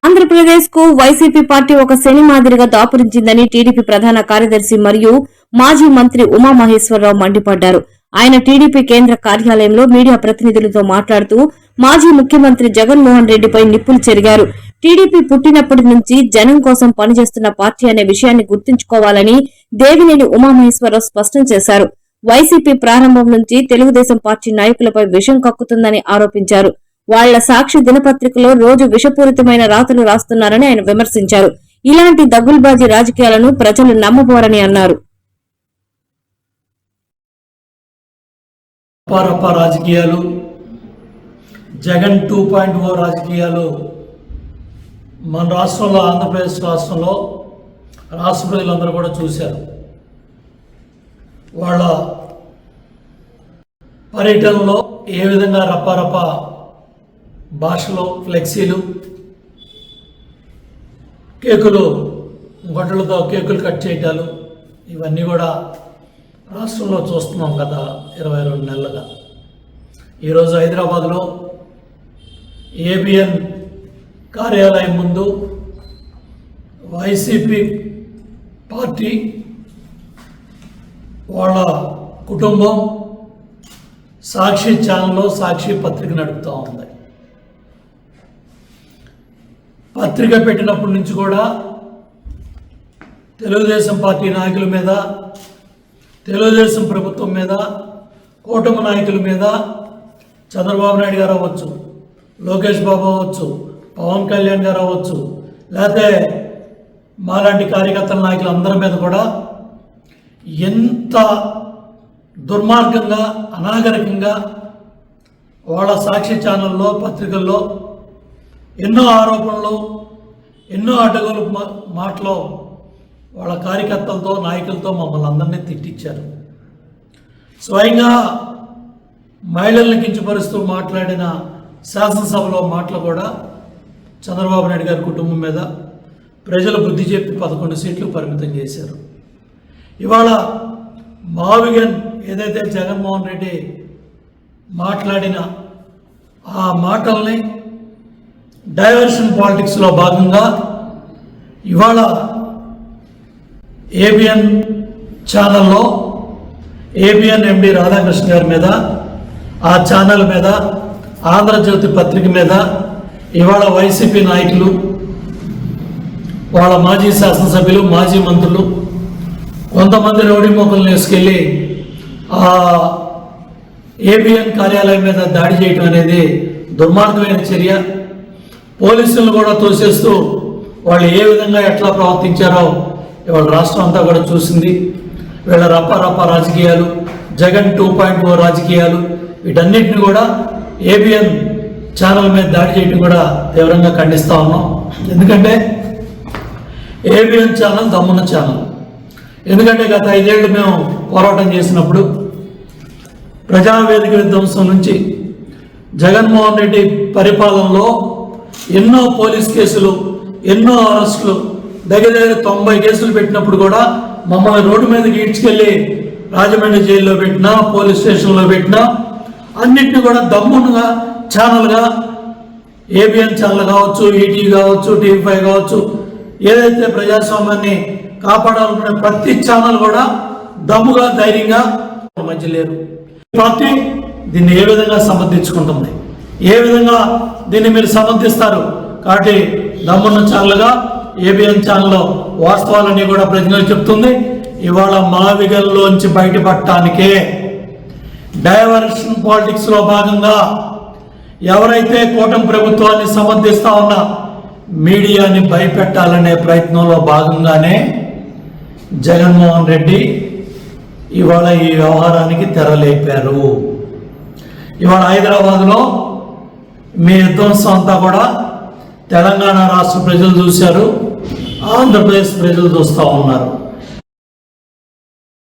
ఆంధ్రప్రదేశ్ కు YCP party ఒక శని మాదిరిగా దాపురించిందని టీడీపీ ప్రధాన కార్యదర్శి మరియు మాజీ మంత్రి ఉమామహేశ్వరరావు మండిపడ్డారు. ఆయన టీడీపీ కేంద్ర కార్యాలయంలో మీడియా ప్రతినిధులతో మాట్లాడుతూ మాజీ ముఖ్యమంత్రి జగన్మోహన్ రెడ్డిపై నిప్పులు చెరిగారు. టీడీపీ పుట్టినప్పటి నుంచి జనం కోసం పనిచేస్తున్న పార్టీ అనే విషయాన్ని గుర్తుంచుకోవాలని దేవినేని ఉమామహేశ్వరరావు స్పష్టం చేశారు. వైసీపీ ప్రారంభం నుంచి తెలుగుదేశం పార్టీ నాయకులపై విషం కక్కుతుందని ఆరోపించారు. వాళ్ల సాక్షి దినపత్రికలో రోజు విషపూరితమైన రాతలు రాస్తున్నారని ఆయన విమర్శించారు. ఇలాంటి దగుల్బాజీ రాజకీయాలను ప్రజలు నమ్మబోరని అన్నారు. రాజకీయాలు, జగన్ 2.0 రాజకీయాలు మన రాష్ట్రంలో, ఆంధ్రప్రదేశ్ రాష్ట్రంలో రాష్ట్ర ప్రజలందరూ కూడా చూశారు. వాళ్ళ పర్యటనలో ఏ విధంగా రప్పారప్ప భాషలో ఫ్లెక్సీలు, కేకులు, గొడ్డలతో కేకులు కట్ చేయటాలు, ఇవన్నీ కూడా రాష్ట్రంలో చూస్తున్నాం గత 22 నెలలుగా. ఈరోజు హైదరాబాద్లో ఏబిఎన్ కార్యాలయం ముందు వైసీపీ పార్టీ వాళ్ళ కుటుంబం సాక్షి ఛానల్లో సాక్షి పత్రిక నడుపుతూ ఉంది. పత్రిక పెట్టినప్పటి నుంచి కూడా తెలుగుదేశం పార్టీ నాయకుల మీద, తెలుగుదేశం ప్రభుత్వం మీద, కూటమి నాయకుల మీద, చంద్రబాబు నాయుడు గారు అవ్వచ్చు, లోకేష్ బాబు అవ్వచ్చు, పవన్ కళ్యాణ్ గారు అవ్వచ్చు, లేకపోతే మాలాంటి కార్యకర్తల నాయకులు అందరి మీద కూడా ఎంత దుర్మార్గంగా, అనాగరికంగా వాళ్ళ సాక్షి ఛానల్లో, పత్రికల్లో ఎన్నో ఆరోపణలు, ఎన్నో అడ్డగోలు మాటలు వాళ్ళ కార్యకర్తలతో, నాయకులతో మమ్మల్ని అందరినీ తిట్టించారు. స్వయంగా మహిళల్ని కించపరుస్తూ మాట్లాడిన శాసనసభలో మాటలు కూడా చంద్రబాబు నాయుడు గారి కుటుంబం మీద ప్రజలు బుద్ధి చెప్పి 11 సీట్లు పరిమితం చేశారు. ఇవాళ మావిగన్ ఏదైతే జగన్మోహన్ రెడ్డి మాట్లాడిన ఆ మాటల్ని డైవర్షన్ పాలిటిక్స్లో భాగంగా ఇవాళ ఏబిఎన్ ఛానల్లో ఏబిఎన్ ఎండి రాధాకృష్ణ గారి మీద, ఆ ఛానల్ మీద, ఆంధ్రజ్యోతి పత్రిక మీద ఇవాళ వైసీపీ నాయకులు, వాళ్ళ మాజీ శాసనసభ్యులు, మాజీ మంత్రులు కొంతమంది రౌడీ మొక్కలను వేసుకెళ్ళి ఆ ఏబిఎన్ కార్యాలయం మీద దాడి చేయడం అనేది దుర్మార్గమైన చర్య. పోలీసులను కూడా తోసేస్తూ వాళ్ళు ఏ విధంగా ఎట్లా ప్రవర్తించారో ఇవాళ రాష్ట్రం అంతా కూడా చూసింది. వీళ్ళ రప్ప రాజకీయాలు, జగన్ 2.0 రాజకీయాలు, వీటన్నిటిని కూడా ఏబిఎన్ ఛానల్ మీద దాడి చేయడం కూడా తీవ్రంగా ఖండిస్తూ ఉన్నాం. ఎందుకంటే ఏబిఎన్ ఛానల్ దమ్మున్న ఛానల్. ఎందుకంటే గత 5 ఏళ్ళు మేము పోరాటం చేసినప్పుడు ప్రజావేదిక విధ్వంసం నుంచి జగన్మోహన్ రెడ్డి పరిపాలనలో ఎన్నో పోలీస్ కేసులు, ఎన్నో అరెస్టులు, దగ్గర 90 కేసులు పెట్టినప్పుడు కూడా మమ్మల్ని రోడ్డు మీదకి ఈడ్చుకెళ్ళి రాజమండ్రి జైల్లో పెట్టినా, పోలీస్ స్టేషన్లో పెట్టినా, అన్నింటినీ కూడా దమ్మునుగా ఛానల్గా ఏబిఎన్ ఛానల్ కావచ్చు, ఈటీవీ కావచ్చు, టీవీ5 కావచ్చు, ఏదైతే ప్రజాస్వామ్యాన్ని కాపాడాలనుకునే ప్రతి ఛానల్ కూడా దమ్ముగా, ధైర్యంగా మధ్య లేరు. పార్టీ దీన్ని ఏ విధంగా సమర్థించుకుంటుంది, ఏ విధంగా దీన్ని మీరు సమర్థిస్తారు? కాబట్టి దమ్మున్న ఛానల్గా ఏబిఎన్ ఛానల్లో వాస్తవాలన్నీ కూడా ప్రజలకు చెప్తుంది. ఇవాళ మావిగల్లోంచి బయటపడటానికే డైవర్షన్ పాలిటిక్స్లో భాగంగా ఎవరైతే కూటమి ప్రభుత్వాన్ని సమర్థిస్తా ఉన్న మీడియాని భయపెట్టాలనే ప్రయత్నంలో భాగంగానే జగన్మోహన్ రెడ్డి ఇవాళ ఈ వ్యవహారానికి తెరలేపారు. ఇవాళ హైదరాబాద్లో మీ విధ్వంసం అంతా కూడా తెలంగాణ రాష్ట్ర ప్రజలు చూశారు, ఆంధ్రప్రదేశ్ ప్రజలు చూస్తూ ఉన్నారు.